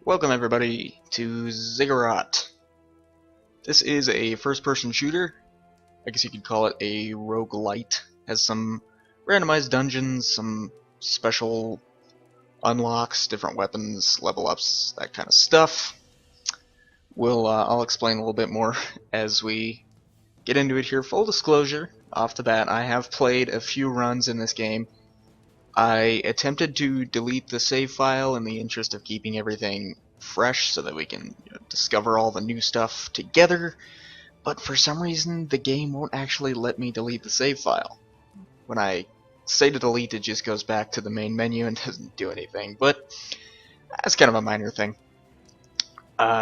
Welcome everybody to Ziggurat. This is a first-person shooter. I guess you could call it a roguelite. Has some randomized dungeons, some special unlocks, different weapons, level ups, that kind of stuff. I'll explain a little bit more as we get into it here. Full disclosure, off the bat, I have played a few runs in this game. I attempted to delete the save file in the interest of keeping everything fresh so that we can discover all the new stuff together, but for some reason the game won't actually let me delete the save file. When I say to delete, it just goes back to the main menu and doesn't do anything, but that's kind of a minor thing.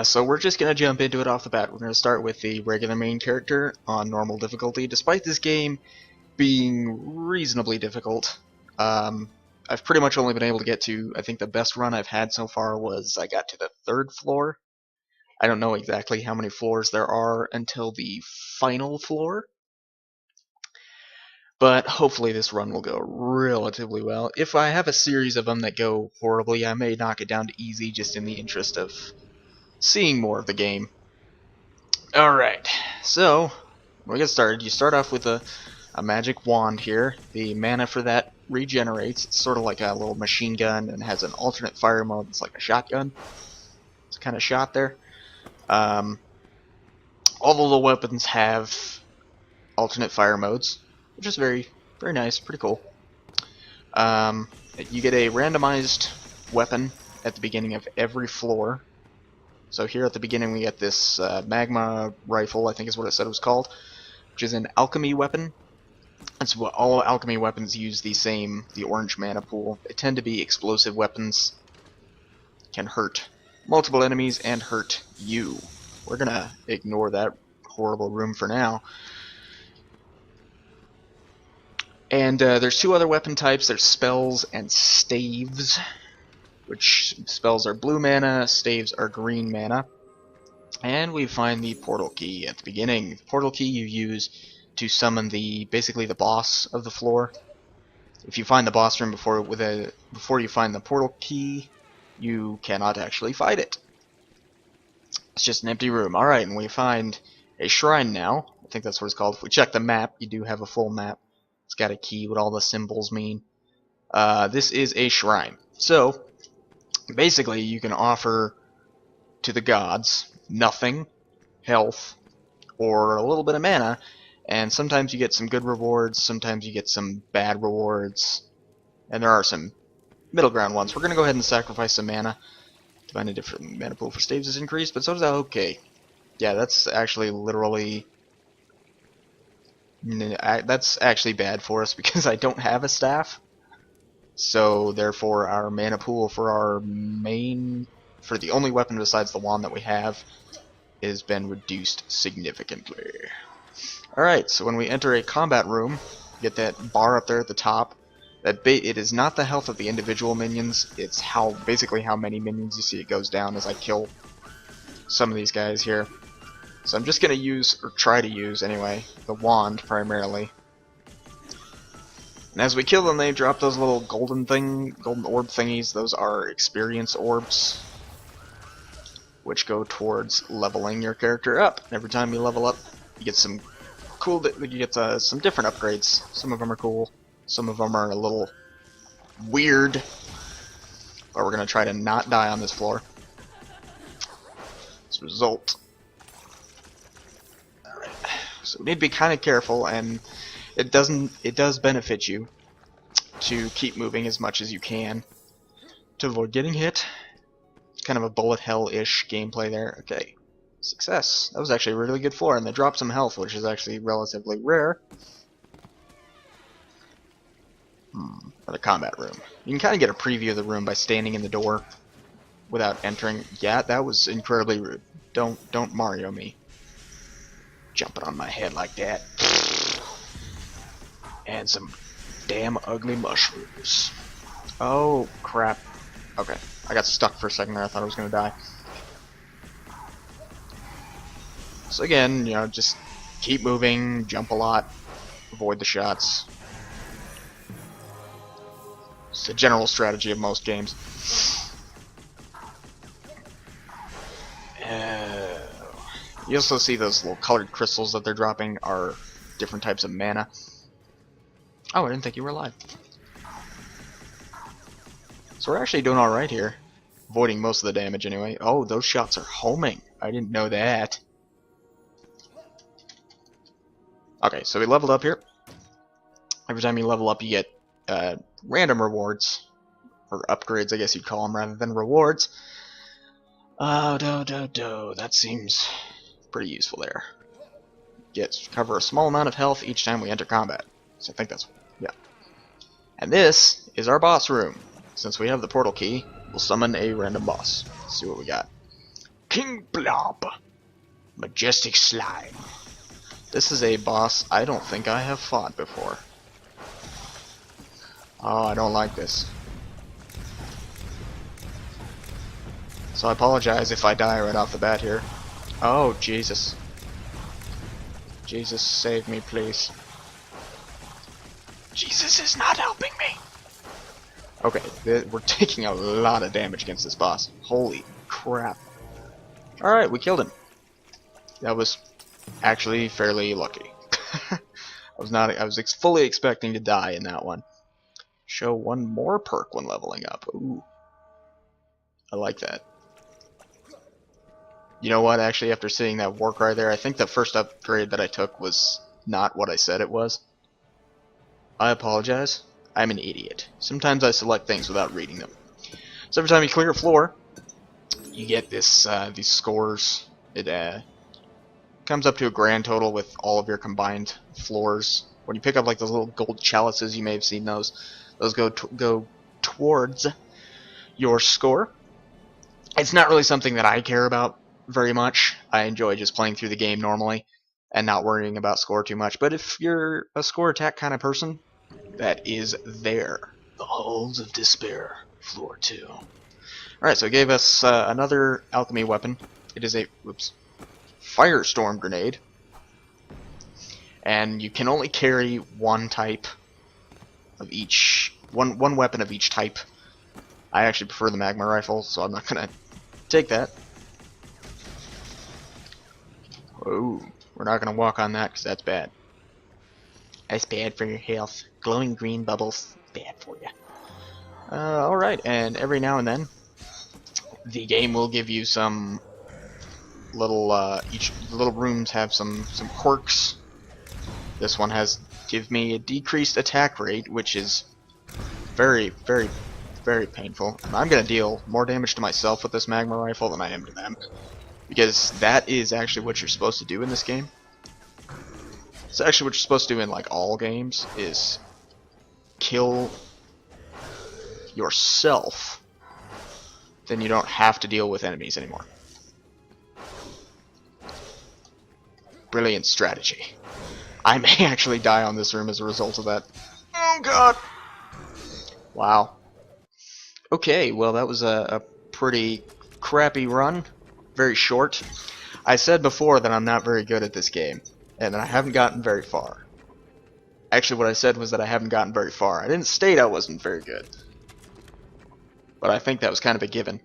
So we're just going to jump into it off the bat. We're going to start with the regular main character on normal difficulty, despite this game being reasonably difficult. I've pretty much only been able to get to, I think the best run I've had so far was I got to the 3rd floor. I don't know exactly how many floors there are until the final floor, but hopefully this run will go relatively well. If I have a series of them that go horribly, I may knock it down to easy just in the interest of seeing more of the game. Alright, so when we get started, you start off with a magic wand here. The mana for that regenerates. It's sort of like a little machine gun and has an alternate fire mode. It's like a shotgun. It's kind of shot there. All the little weapons have alternate fire modes, which is very, very nice, pretty cool. You get a randomized weapon at the beginning of every floor. So here at the beginning we get this magma rifle, I think is what it said it was called, which is an alchemy weapon. That's what all alchemy weapons use the orange mana pool. They tend to be explosive weapons, can hurt multiple enemies and hurt you. We're gonna ignore that horrible room for now. And there's 2 other weapon types. There's spells and staves, which spells are blue mana, staves are green mana. And we find the portal key at the beginning. The portal key you use to summon basically the boss of the floor. If you find the boss room before you find the portal key, you cannot actually fight it. It's just an empty room. Alright, and we find a shrine now. I think that's what it's called. If we check the map, you do have a full map. It's got a key, what all the symbols mean. This is a shrine. So, basically, you can offer to the gods nothing, health, or a little bit of mana, and sometimes you get some good rewards, sometimes you get some bad rewards, and there are some middle ground ones. We're going to go ahead and sacrifice some mana to find a different mana pool for staves is increased, but so does that. Okay. Yeah, that's actually literally... That's actually bad for us because I don't have a staff. So, therefore, our mana pool for for the only weapon besides the wand that we have has been reduced significantly. Alright, so when we enter a combat room, get that bar up there at the top. It is not the health of the individual minions, it's basically how many minions you see it goes down as I kill some of these guys here. So I'm just going to use, or try to use anyway, the wand primarily. And as we kill them, they drop those little golden orb thingies. Those are experience orbs, which go towards leveling your character up. Every time you level up, you get some some different upgrades. Some of them are cool, some of them are a little weird, but we're gonna try to not die on this floor. As a result, alright, so we need to be kind of careful, and it does benefit you to keep moving as much as you can to avoid getting hit. It's kind of a bullet hell-ish gameplay there. Okay. Success. That was actually a really good floor, and they dropped some health, which is actually relatively rare. For the combat room. You can kind of get a preview of the room by standing in the door without entering. Yeah, that was incredibly rude. Don't Mario me. Jumping on my head like that. And some damn ugly mushrooms. Oh, crap. Okay. I got stuck for a second there. I thought I was going to die. So again, just keep moving, jump a lot, avoid the shots. It's the general strategy of most games. You also see those little colored crystals that they're dropping are different types of mana. Oh, I didn't think you were alive. So we're actually doing alright here. Avoiding most of the damage anyway. Oh, those shots are homing. I didn't know that. Okay, so we leveled up here. Every time you level up, you get random rewards. Or upgrades, I guess you'd call them, rather than rewards. Oh, that seems pretty useful there. Cover a small amount of health each time we enter combat. So I think that's, yeah. And this is our boss room. Since we have the portal key, we'll summon a random boss. Let's see what we got. King Blob. Majestic Slime. This is a boss I don't think I have fought before. Oh, I don't like this. So I apologize if I die right off the bat here. Oh, Jesus. Jesus, save me, please. Jesus is not helping me. Okay, we're taking a lot of damage against this boss. Holy crap. Alright, we killed him. That was actually fairly lucky. I was fully expecting to die in that one. Show one more perk when leveling up. Ooh. I like that. You know what, actually, after seeing that war cry there, I think the first upgrade that I took was not what I said it was. I apologize. I'm an idiot. Sometimes I select things without reading them. So every time you clear a floor, you get this these scores. It comes up to a grand total with all of your combined floors. When you pick up like those little gold chalices, you may have seen those. Those go towards your score. It's not really something that I care about very much. I enjoy just playing through the game normally and not worrying about score too much. But if you're a score attack kind of person, that is there. The Halls of Despair, floor 2. Alright, so it gave us another alchemy weapon. It is a firestorm grenade. And you can only carry one type of each, one weapon of each type. I actually prefer the magma rifle, so I'm not gonna take that. Oh, we're not gonna walk on that because that's bad. That's bad for your health. Glowing green bubbles, bad for you. Alright, and every now and then, the game will give you some little, each little rooms have some quirks. This one give me a decreased attack rate, which is very, very, very painful. And I'm gonna deal more damage to myself with this magma rifle than I am to them. Because that is actually what you're supposed to do in this game. It's actually what you're supposed to do in like all games, is kill yourself. Then you don't have to deal with enemies anymore. Brilliant strategy. I may actually die on this room as a result of that. Oh god! Wow. Okay, well that was a pretty crappy run. Very short. I said before that I'm not very good at this game, and I haven't gotten very far. Actually, what I said was that I haven't gotten very far. I didn't state I wasn't very good. But I think that was kind of a given.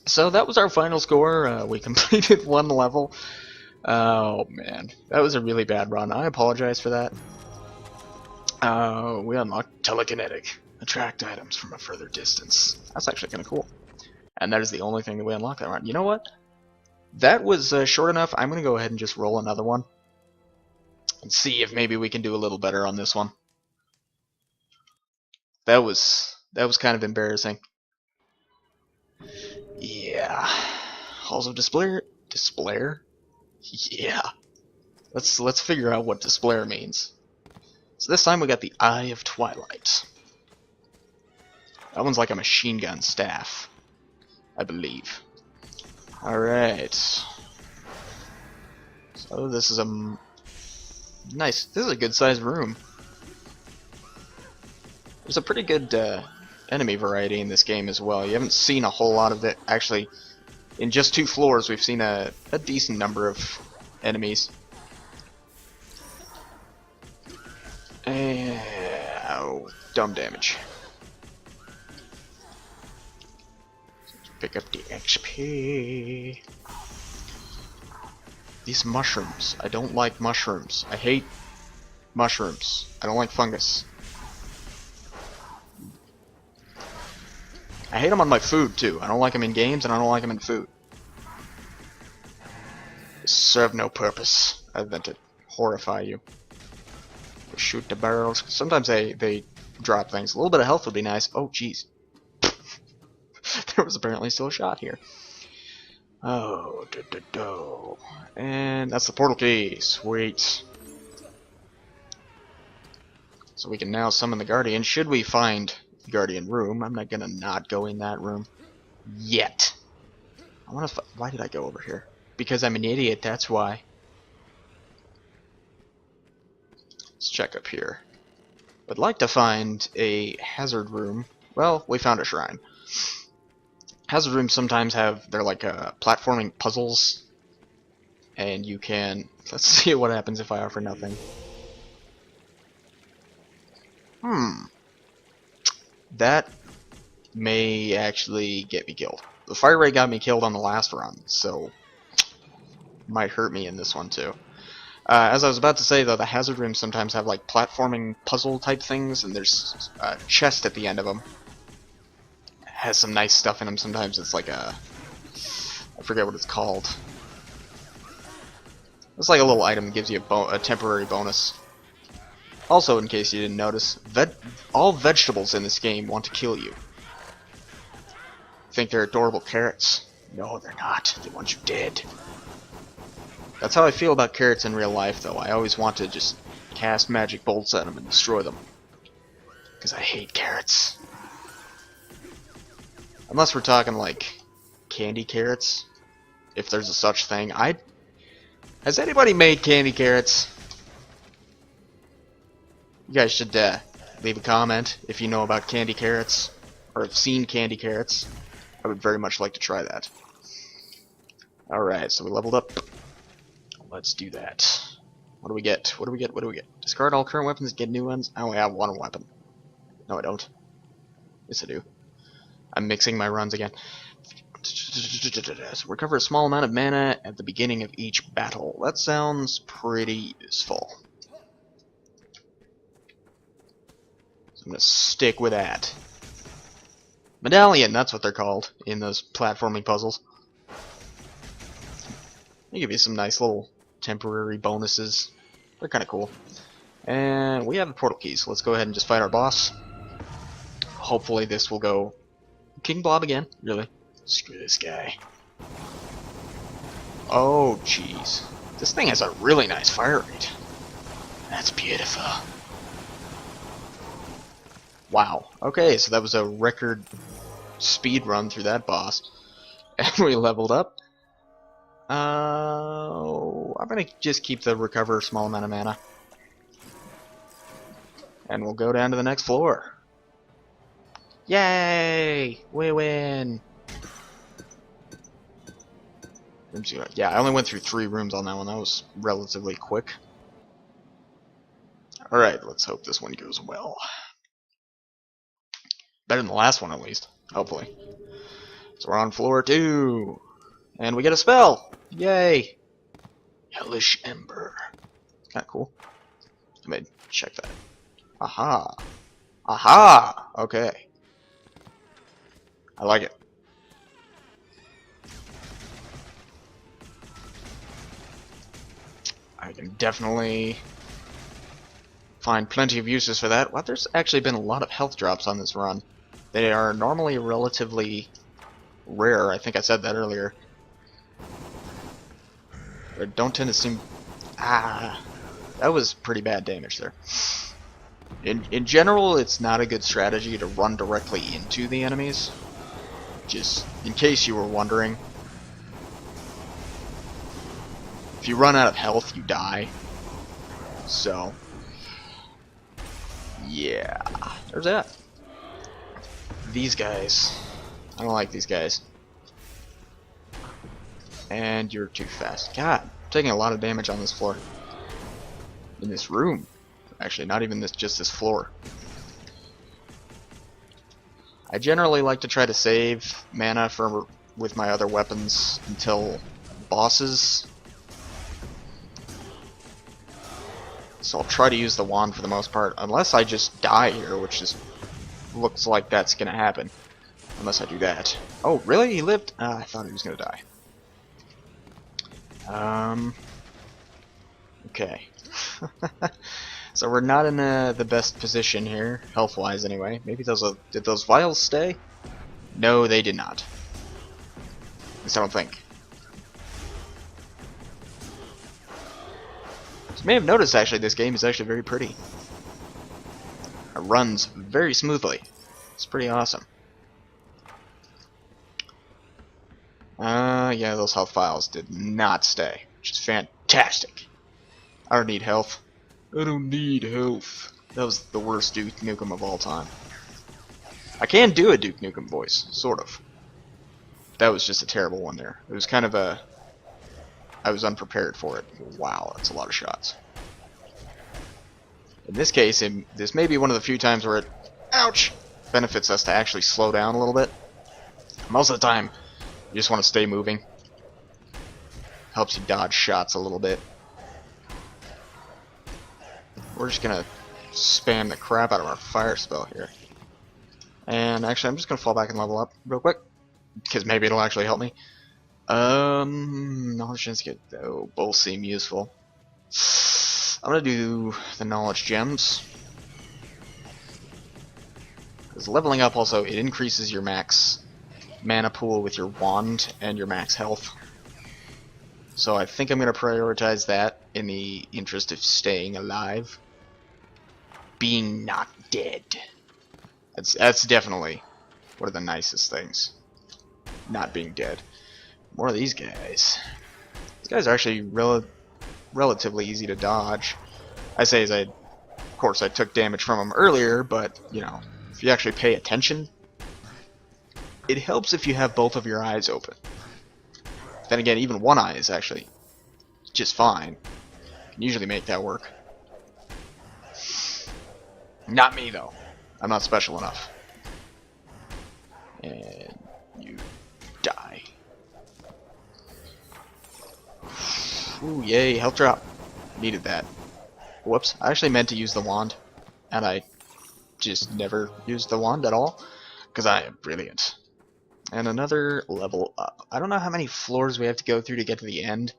So that was our final score. We completed one level. Oh man, that was a really bad run. I apologize for that. We unlocked telekinetic. Attract items from a further distance. That's actually kind of cool. And that is the only thing that we unlocked that run. You know what? That was short enough. I'm going to go ahead and just roll another one. And see if maybe we can do a little better on this one. That was kind of embarrassing. Yeah. Halls of Despair? Despair? Yeah. Let's figure out what Despair means. So this time we got the Eye of Twilight. That one's like a machine gun staff, I believe. Alright. So this is a nice, this is a good sized room. There's a pretty good enemy variety in this game as well. You haven't seen a whole lot of it. Actually, in just 2 floors we've seen a decent number of enemies. Oh, dumb damage. Pick up the XP. These mushrooms. I don't like mushrooms. I hate mushrooms. I don't like fungus. I hate them on my food, too. I don't like them in games, and I don't like them in food. They serve no purpose other than to horrify you. Or shoot the barrels. Sometimes they drop things. A little bit of health would be nice. Oh, jeez. There was apparently still a shot here. Oh, and that's the portal key. Sweet. So we can now summon the Guardian. Should we find the Guardian room? I'm not gonna not go in that room yet. I wanna. Why did I go over here? Because I'm an idiot. That's why. Let's check up here. I'd like to find a hazard room. Well, we found a shrine. Hazard rooms sometimes have, they're like platforming puzzles, and you can, let's see what happens if I offer nothing. That may actually get me killed. The fire ray got me killed on the last run, so might hurt me in this one too. As I was about to say though, the hazard rooms sometimes have like platforming puzzle type things, and there's a chest at the end of them. Has some nice stuff in them. Sometimes it's like a, I forget what it's called. It's like a little item that gives you a temporary bonus. Also, in case you didn't notice, all vegetables in this game want to kill you. Think they're adorable carrots? No, they're not. They want you dead. That's how I feel about carrots in real life, though. I always want to just cast magic bolts at them and destroy them. Because I hate carrots. Unless we're talking like candy carrots, if there's a such thing. Has anybody made candy carrots? You guys should leave a comment if you know about candy carrots or have seen candy carrots. I would very much like to try that. Alright, so we leveled up. Let's do that. What do we get? What do we get? What do we get? Discard all current weapons, get new ones. I only have one weapon. No, I don't. Yes, I do. I'm mixing my runs again. So recover a small amount of mana at the beginning of each battle. That sounds pretty useful. So I'm going to stick with that. Medallion, that's what they're called in those platforming puzzles. They give you some nice little temporary bonuses. They're kind of cool. And we have the portal keys, so let's go ahead and just fight our boss. Hopefully this will go King Blob again, really. Screw this guy. Oh, jeez. This thing has a really nice fire rate. That's beautiful. Wow. Okay, so that was a record speed run through that boss. And we leveled up. I'm gonna just keep the recover small amount of mana. And we'll go down to the next floor. Yay! We win! Yeah, I only went through 3 rooms on that one. That was relatively quick. Alright, let's hope this one goes well. Better than the last one, at least. Hopefully. So we're on floor 2. And we get a spell! Yay! Hellish Ember. Kinda cool. Let me check that. Aha! Aha! Okay. I like it. I can definitely find plenty of uses for that. Wow, there's actually been a lot of health drops on this run. They are normally relatively rare. I think I said that earlier. They don't tend to seem... Ah, that was pretty bad damage there. In general, it's not a good strategy to run directly into the enemies. Just in case you were wondering. If you run out of health, you die. So, yeah, there's that. These guys. I don't like these guys. And you're too fast. God, I'm taking a lot of damage on this floor. In this room. Actually, not even this, just this floor. I generally like to try to save mana with my other weapons until bosses. So I'll try to use the wand for the most part, unless I just die here, which just looks like that's gonna happen. Unless I do that. Oh, really? He lived? I thought he was gonna die. Okay. So we're not in the best position here, health-wise anyway. Maybe did those vials stay? No, they did not. At least I don't think. You may have noticed actually this game is actually very pretty. It runs very smoothly. It's pretty awesome. Yeah, those health files did not stay, which is fantastic. I don't need health. I don't need health. That was the worst Duke Nukem of all time. I can do a Duke Nukem voice, sort of. That was just a terrible one there. It was kind of a... I was unprepared for it. Wow, that's a lot of shots. In this case, this may be one of the few times where it, ouch, benefits us to actually slow down a little bit. Most of the time, you just want to stay moving. Helps you dodge shots a little bit. We're just gonna spam the crap out of our fire spell here. And actually, I'm just gonna fall back and level up real quick, because maybe it'll actually help me. Knowledge gems get both seem useful. I'm gonna do the knowledge gems, because leveling up also it increases your max mana pool with your wand and your max health. So I think I'm gonna prioritize that in the interest of staying alive. Being not dead. That's definitely one of the nicest things. Not being dead. More of these guys. These guys are actually relatively easy to dodge. I say as of course I took damage from them earlier, but you know, if you actually pay attention, it helps if you have both of your eyes open. Then again, even one eye is actually just fine. You can usually make that work. Not me though. I'm not special enough. And you die. Ooh, yay, health drop. Needed that. Whoops, I actually meant to use the wand, and I just never used the wand at all, because I am brilliant. And another level up. I don't know how many floors we have to go through to get to the end,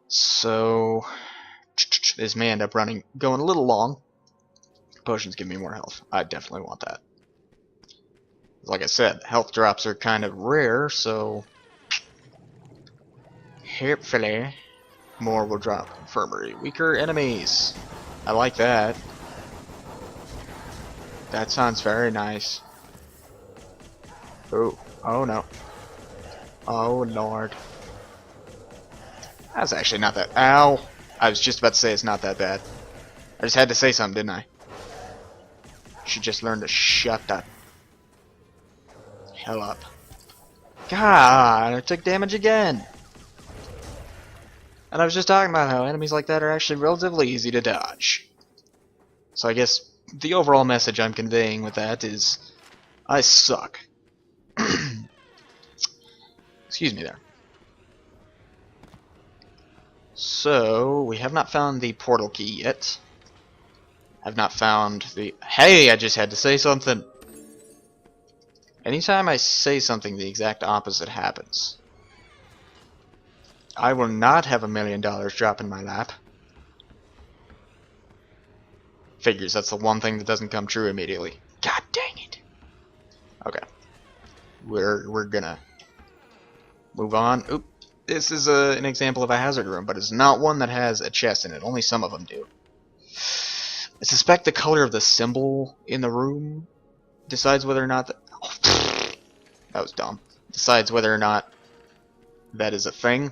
so this may end up going a little long. Potions give me more health. I definitely want that. Like I said, health drops are kind of rare, so hopefully more will drop. Infirmary. Weaker enemies. I like that. That sounds very nice. Oh, oh no. Oh lord. That's actually not that. Ow! I was just about to say it's not that bad. I just had to say something, didn't I? Should just learn to shut the hell up. God, I took damage again. And I was just talking about how enemies like that are actually relatively easy to dodge. So I guess the overall message I'm conveying with that is, I suck. Excuse me there. So, we have not found the portal key yet. Have not found the... Hey, I just had to say something. Anytime I say something, the exact opposite happens. I will not have $1 million drop in my lap. Figures, that's the one thing that doesn't come true immediately. God dang it. Okay. We're gonna move on. Oop. This is an example of a hazard room, but it's not one that has a chest in it. Only some of them do. I suspect the color of the symbol in the room decides whether or not that was dumb. Decides whether or not that is a thing.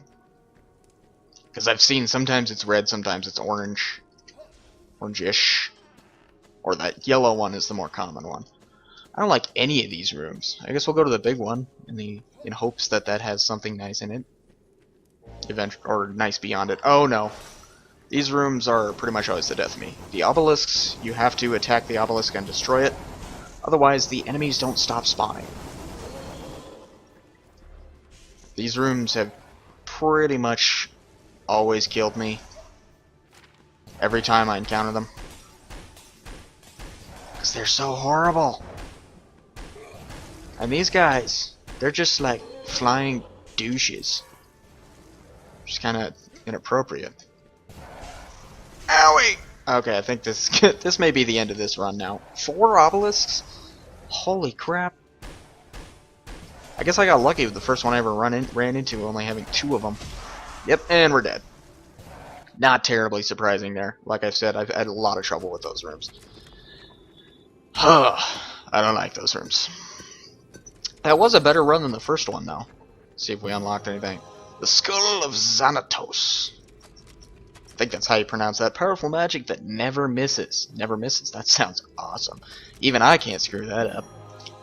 Because I've seen sometimes it's red, sometimes it's orange. Orange-ish. Or that yellow one is the more common one. I don't like any of these rooms. I guess we'll go to the big one in hopes that that has something nice in it. Or nice beyond it. Oh no. These rooms are pretty much always the death of me. The obelisks, you have to attack the obelisk and destroy it. Otherwise, the enemies don't stop spawning. These rooms have pretty much always killed me. every time I encounter them. Because they're so horrible. And these guys, they're just like flying douches. Just kind of inappropriate. Owie! Okay, I think this this may be the end of this run now. 4 obelisks? Holy crap. I guess I got lucky with the first one I ever ran into, only having 2 of them. Yep, and we're dead. Not terribly surprising there. Like I said, I've had a lot of trouble with those rooms. I don't like those rooms. That was a better run than the first one, though. See if we unlocked anything. The Skull of Xanatos. I think that's how you pronounce that. Powerful magic that never misses. Never misses. That sounds awesome. Even I can't screw that up.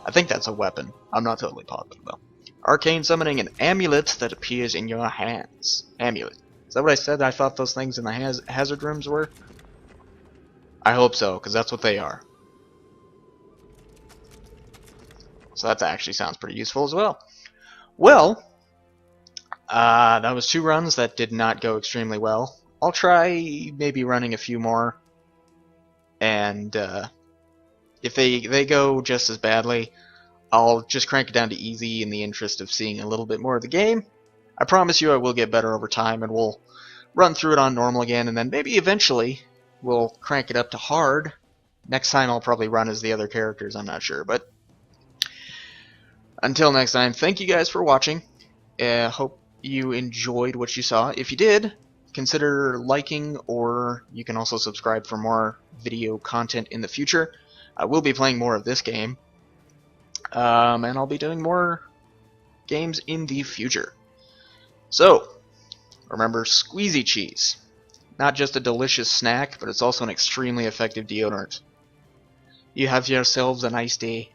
I think that's a weapon. I'm not totally positive, though. Arcane summoning an amulet that appears in your hands. Amulet. Is that what I said I thought those things in the hazard rooms were? I hope so, because that's what they are. So that actually sounds pretty useful as well. Well, that was 2 runs that did not go extremely well. I'll try maybe running a few more, and if they go just as badly, I'll just crank it down to easy in the interest of seeing a little bit more of the game. I promise you I will get better over time, and we'll run through it on normal again, and then maybe eventually we'll crank it up to hard. Next time I'll probably run as the other characters, I'm not sure, but until next time, thank you guys for watching. Hope you enjoyed what you saw. If you did, consider liking, or you can also subscribe for more video content in the future. I will be playing more of this game, and I'll be doing more games in the future. So, remember, squeezy cheese. Not just a delicious snack, but it's also an extremely effective deodorant. You have yourselves a nice day.